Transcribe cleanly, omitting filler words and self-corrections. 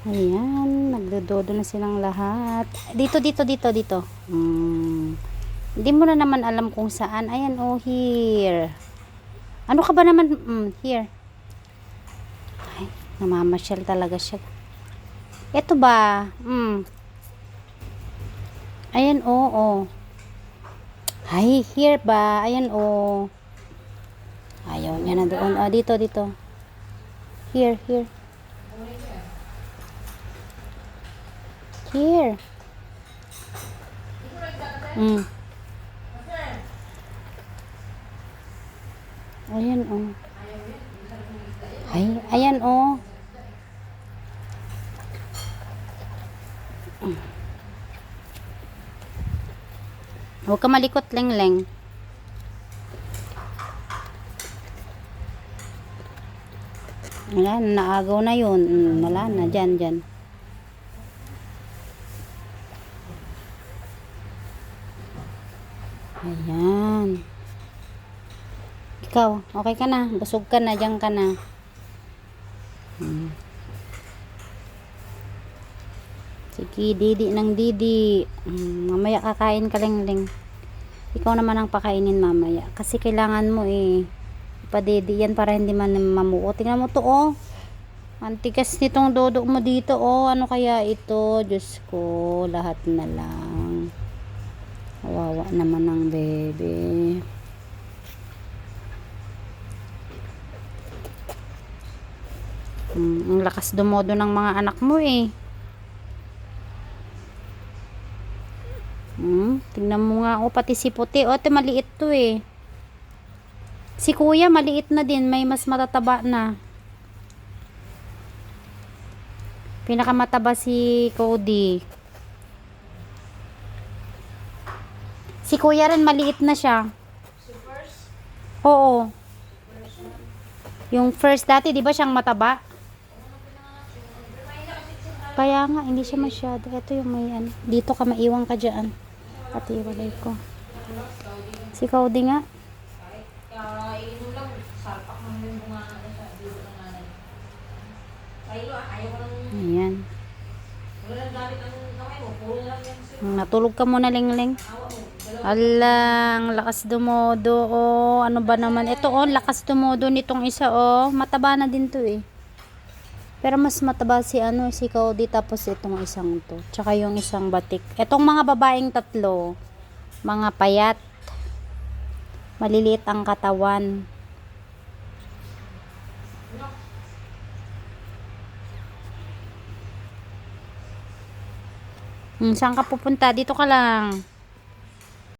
Ayan, nagdododo na silang lahat. Dito, dito, dito, dito. Hindi mo na naman alam kung saan. Ayan, oh, here. Ano ka ba naman? Here. Ay, namamasyal talaga siya. Ito ba? Ayan, oh, oh. Ay, here ba? Ayan, oh. Ayaw niya na doon. Ah, dito, dito. Here, here. Here. Ayan, oh. Ay, ayan, oh. Huwag ka malikot, leng-leng. Wala, naagaw na yun. Wala na, dyan, dyan. Ayan. Ikaw, okay ka na? Busog ka na, dyan ka na. Sige, didi ng didi. Mamaya kakain ka, leng-leng. Ikaw naman ang pakainin mamaya. Kasi kailangan mo ipadidi yan para hindi man mamuo. Tingnan mo to, oh. Antigas nitong dodo mo dito, oh. Ano kaya ito? Diyos ko, lahat na lang. Kawawa naman ng bebe. Ang lakas dumodo ng mga anak mo, eh. Tingnan mo nga, oh, pati si puti. Oh, ito maliit to, eh. Si kuya maliit na din, may mas matataba na. Pinakamataba si Cody. Si kuya rin maliit na siya. Si first? Oo. Yung first dati, di ba siyang mataba? Kaya nga, hindi siya masyado. Ito yung may ano. Dito ka, maiwan ka dyan. Pati walay ko. Si Cody nga. Ayan. Natulog ka muna, leng-leng. Alang, lakas dumodo. Oh, ano ba naman? Ito, oh, lakas dumodo nitong isa, oh. Mataba na din to, eh. Pero mas mataba si si Cody, tapos itong isang to. Tsaka yung isang batik. Itong mga babaeng tatlo, mga payat. Maliliit ang katawan. Saan ka pupunta? Dito ka lang.